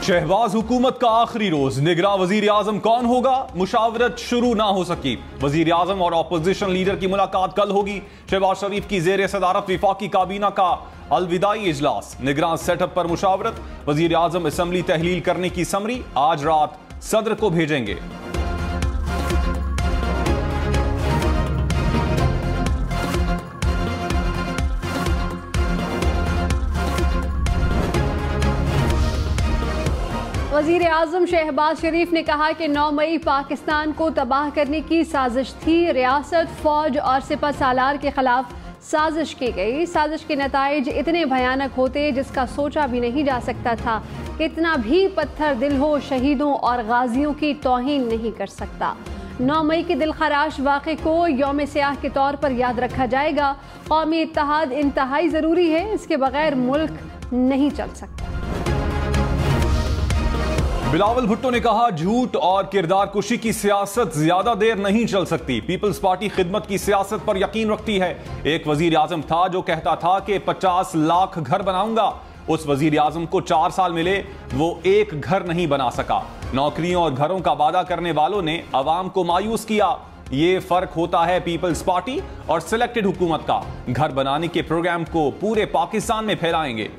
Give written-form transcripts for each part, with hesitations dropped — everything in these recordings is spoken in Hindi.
शहबाज हुकूमत का आखिरी रोज, निगरां वजीर आजम कौन होगा? मुशावरत शुरू ना हो सकी। वजीर आजम और अपोजिशन लीडर की मुलाकात कल होगी। शहबाज शरीफ की जेर सदारत विफाकी काबीना का अलविदाई इजलास, निगरां सेटअप पर मुशावरत। वजीर आजम असम्बली तहलील करने की समरी आज रात सदर को भेजेंगे। वज़ीर आज़म शहबाज शरीफ ने कहा कि 9 मई पाकिस्तान को तबाह करने की साजिश थी। रियासत, फौज और सिपह सालार के खिलाफ साजिश की गई। साजिश के नताइज इतने भयानक होते जिसका सोचा भी नहीं जा सकता था। कितना भी पत्थर दिल हो, शहीदों और गाजियों की तौहीन नहीं कर सकता। 9 मई के दिलखराश वाक़े को यौम सियाह के तौर पर याद रखा जाएगा। कौमी इत्तेहाद इंतहाई ज़रूरी है, इसके बगैर मुल्क नहीं चल सकता। बिलावल भुट्टो ने कहा, झूठ और किरदार कुशी की सियासत ज्यादा देर नहीं चल सकती। पीपल्स पार्टी खिदमत की सियासत पर यकीन रखती है। एक वजीर आजम था जो कहता था कि 50 लाख घर बनाऊंगा। उस वजीर आजम को 4 साल मिले, वो एक घर नहीं बना सका। नौकरियों और घरों का वादा करने वालों ने अवाम को मायूस किया। ये फर्क होता है पीपल्स पार्टी और सिलेक्टेड हुकूमत का। घर बनाने के प्रोग्राम को पूरे पाकिस्तान में फैलाएंगे।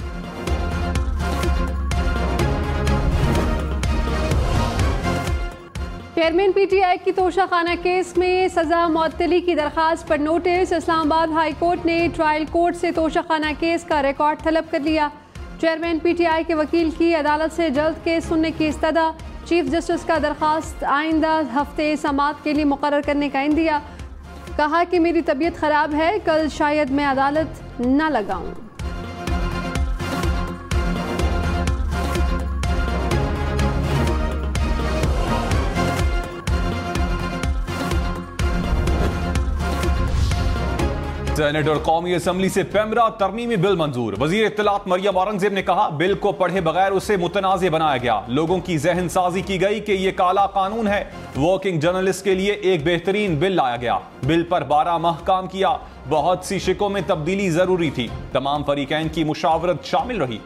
चेयरमैन पीटीआई की तोशाखाना केस में सजा मुअत्तली की दरखास्त पर नोटिस। इस्लामाबाद हाई कोर्ट ने ट्रायल कोर्ट से तोशाखाना केस का रिकॉर्ड तलब कर लिया। चेयरमैन पीटीआई के वकील की अदालत से जल्द केस सुनने की इस्तदा। चीफ जस्टिस का दरखास्त आइंदा हफ्ते समाअत के लिए मुकर्रर करने का इंदिया। कहा कि मेरी तबीयत खराब है, कल शायद मैं अदालत न लगाऊं। सेनेट और कौमी असम्बली से पेमरा तरमीमी बिल मंजूर। वजीर इत्तलात मरियम औरंगजेब ने कहा, बिल को पढ़े बगैर उसे मुतनाज़े बनाया गया। लोगों की जहन साजी की गई कि यह काला कानून है। वर्किंग जर्नलिस्ट के लिए एक बेहतरीन बिल लाया गया। बिल पर 12 माह काम किया। बहुत सी शिकों में तब्दीली जरूरी थी। तमाम फरीकैन की मुशावरत शामिल रही।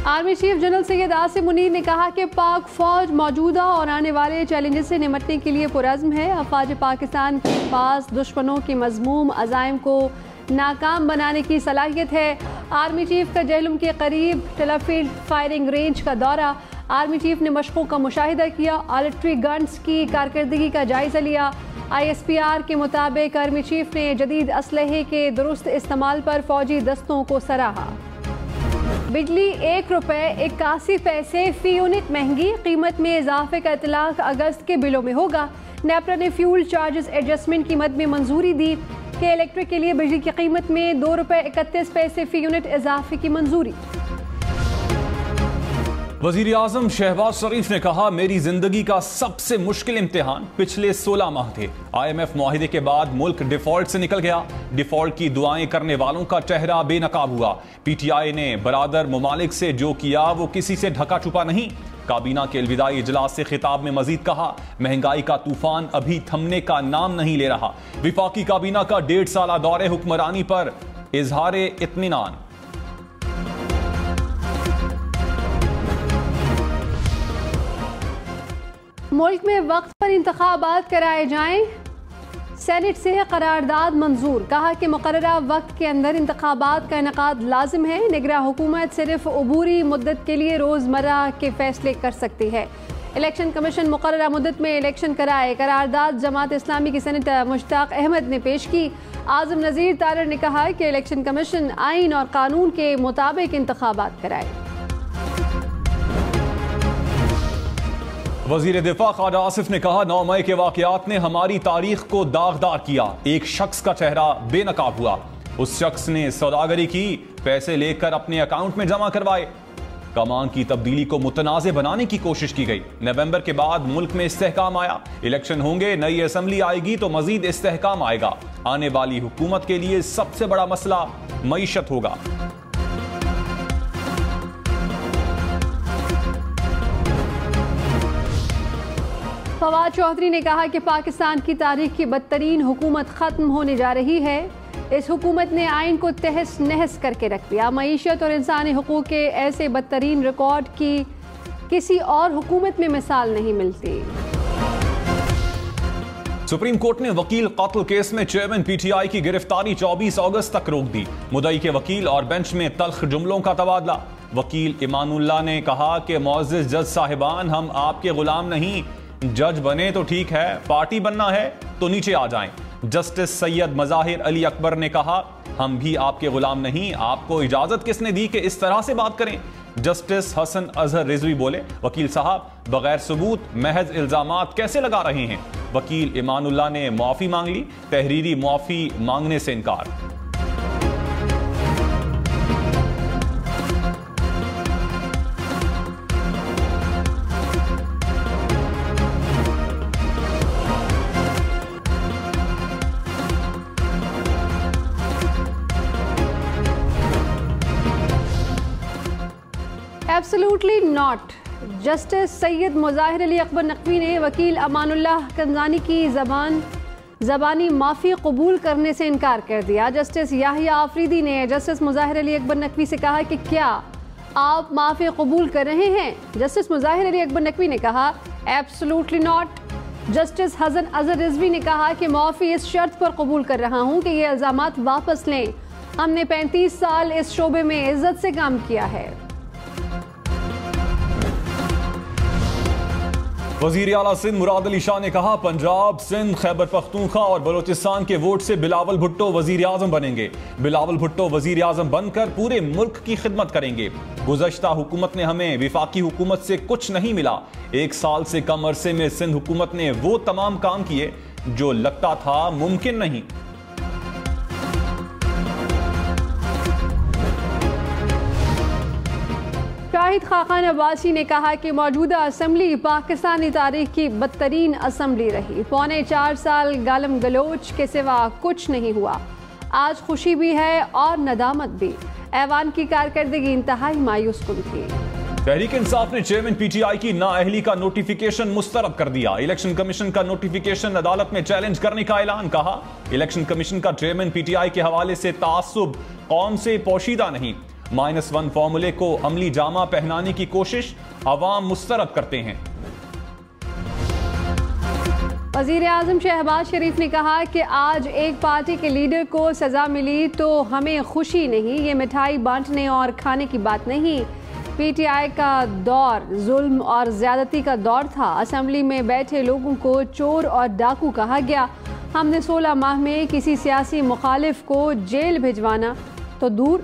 Army chief general Syed Asim Munir ने कहा कि पाक फौज मौजूदा और आने वाले चैलेंजेस से निपटने के लिए पुरज़्म है। अफवाज पाकिस्तान के पास दुश्मनों के मज़मूम अज़ाइम को नाकाम बनाने की सलाहियत है। आर्मी चीफ का जहलुम के करीब टेलाफील्ड फायरिंग रेंज का दौरा। आर्मी चीफ ने मशकों का मुशाहिदा किया। आर्टिलरी गन्स की कारकर्दगी का जायज़ा लिया। ISPR के मुताबिक आर्मी चीफ ने जदीद असलहे के दुरुस्त इस्तेमाल पर फौजी दस्तों को सराहा। बिजली ₹1.81 फी यूनिट महंगी। कीमत में इजाफे का इतलाक अगस्त के बिलों में होगा। नेपरा ने फ्यूल चार्जेस एडजस्टमेंट की मद में मंजूरी दी कि इलेक्ट्रिक के लिए बिजली की कीमत में ₹2.31 फी यूनिट इजाफे की मंजूरी। वजीर आजम शहबाज शरीफ ने कहा, मेरी जिंदगी का सबसे मुश्किल इम्तिहान पिछले 16 माह थे। IMF मुआहिदे के बाद मुल्क डिफॉल्ट से निकल गया। डिफॉल्ट की दुआएं करने वालों का चेहरा बेनकाब हुआ। PTI ने बरादर ममालिक से जो किया वो किसी से ढका छुपा नहीं। काबीना के अलविदाई इजलास से खिताब में मजीद कहा, महंगाई का तूफान अभी थमने का नाम नहीं ले रहा। विफाकी काबीना का 1.5 साला दौरे हुक्मरानी पर इजहार इत्मीनान। मुल्क में वक्त पर इंतखाबात कराए जाएं। सेनेट से करारदाद मंजूर। कहा कि मुकर्ररा वक्त के अंदर इंतखाबात का इनेकाद लाजिम है। निगरां हुकूमत सिर्फ अबूरी मुद्दत के लिए रोज़मर्रा के फैसले कर सकती है। इलेक्शन कमीशन मुकर्ररा मुद्दत में इलेक्शन कराए। करारदाद जमात इस्लामी की सेनेटर मुश्ताक अहमद ने पेश की। आज़म नज़ीर तारड़ ने कहा कि इलेक्शन कमीशन आइन और कानून के मुताबिक इंतखाबात कराए। वजीर दिफा ख्वाजा आसिफ ने कहा, 9 मई के वाकयात ने हमारी तारीख को दागदार किया। एक शख्स का चेहरा बेनकाब हुआ। उस शख्स ने सौदागरी की, पैसे लेकर अपने अकाउंट में जमा करवाए। कमान की तब्दीली को मुतनाज़े बनाने की कोशिश की गई। नवंबर के बाद मुल्क में इस्तेहकाम आया। इलेक्शन होंगे, नई असम्बली आएगी तो मजीद इस्तेहकाम आएगा। आने वाली हुकूमत के लिए सबसे बड़ा मसला मईशत होगा। फवाद चौधरी ने कहा कि पाकिस्तान की तारीख की बदतरीन हुकूमत खत्म होने जा रही है। इस हुकूमत ने आइन को तहस नहस करके रख दिया। मईशत और इंसानी हुकूक के ऐसे बदतरीन रिकॉर्ड की किसी और हुकूमत में मिसाल नहीं मिलती। सुप्रीम कोर्ट ने वकील कत्ल केस में चेयरमैन पीटीआई की गिरफ्तारी 24 अगस्त तक रोक दी। मुद्दई के वकील और बेंच में तल्ख जुमलों का तबादला। वकील इमानुल्लाह ने कहा कि मुअज़्ज़िज़ जज साहिबान, हम आपके गुलाम नहीं, जज बने तो ठीक है, पार्टी बनना है तो नीचे आ जाएं। जस्टिस सैयद मज़ाहिर अली अकबर ने कहा, हम भी आपके गुलाम नहीं, आपको इजाजत किसने दी कि इस तरह से बात करें। जस्टिस हसन अजहर रिजवी बोले, वकील साहब बगैर सबूत महज इल्जामात कैसे लगा रहे हैं। वकील इमानुल्लाह ने माफी मांग ली, तहरीरी माफी मांगने से इनकार। Absolutely not. Justice Syed Mazahir Ali Akbar Naqvi ने वकील अमानुल्लाह कंजानी की ज़बानी माफ़ी कबूल करने से इनकार कर दिया। जस्टिस याहिया आफरीदी ने जस्टिस मज़ाहिर अली अकबर नकवी से कहा कि क्या आप माफ़ी कबूल कर रहे हैं। जस्टिस मज़ाहिर अली अकबर नकवी ने कहा, absolutely not. Justice Hasan Azhar Rizvi ने कहा कि माफ़ी इस शर्त पर कबूल कर रहा हूँ कि ये इल्ज़ामात वापस लें। हमने 35 साल इस शोबे में इज्जत से काम किया है। वजीर आला सिंध मुराद अली शाह ने कहा, पंजाब, सिंध, खैबर पख्तूनख्वा और बलोचिस्तान के वोट से बिलावल भुट्टो वजीर आजम बनेंगे। बिलावल भुट्टो वजीर आजम बनकर पूरे मुल्क की खिदमत करेंगे। गुज़श्ता हुकूमत ने हमें विफाकी हुकूमत से कुछ नहीं मिला। 1 साल से कम अरसे में सिंध हुकूमत ने वो तमाम काम किए जो लगता था मुमकिन नहीं। शाहिद खाकान अब्बासी ने कहा कि मौजूदा असम्बली पाकिस्तानी तारीख की बदतरीन असम्बली रही। 4.25 साल गालम गलोच के सिवा कुछ नहीं हुआ। आज खुशी भी है और नदामत भी। ऐवान की कारकर्दगी इंतहाई मायूस कुन थी। तहरीक इंसाफ ने चेयरमैन पीटीआई की नाअहली का नोटिफिकेशन मुस्तरद कर दिया। इलेक्शन कमीशन का नोटिफिकेशन अदालत में चैलेंज करने का ऐलान। कहा, इलेक्शन कमीशन का चेयरमैन पीटीआई के हवाले से तासुब कौम से पोशीदा नहीं। -1 फॉर्मूले को अमली जामा पहनाने की कोशिश अवाम मुस्तरद करते हैं। वजीर आजम शहबाज शरीफ ने कहा कि आज एक पार्टी के लीडर को सजा मिली तो हमें खुशी नहीं, ये मिठाई बांटने और खाने की बात नहीं। पीटीआई का दौर जुल्म और ज्यादती का दौर था। असम्बली में बैठे लोगों को चोर और डाकू कहा गया। हमने 16 माह में किसी सियासी मुखालिफ को जेल भिजवाना तो दूर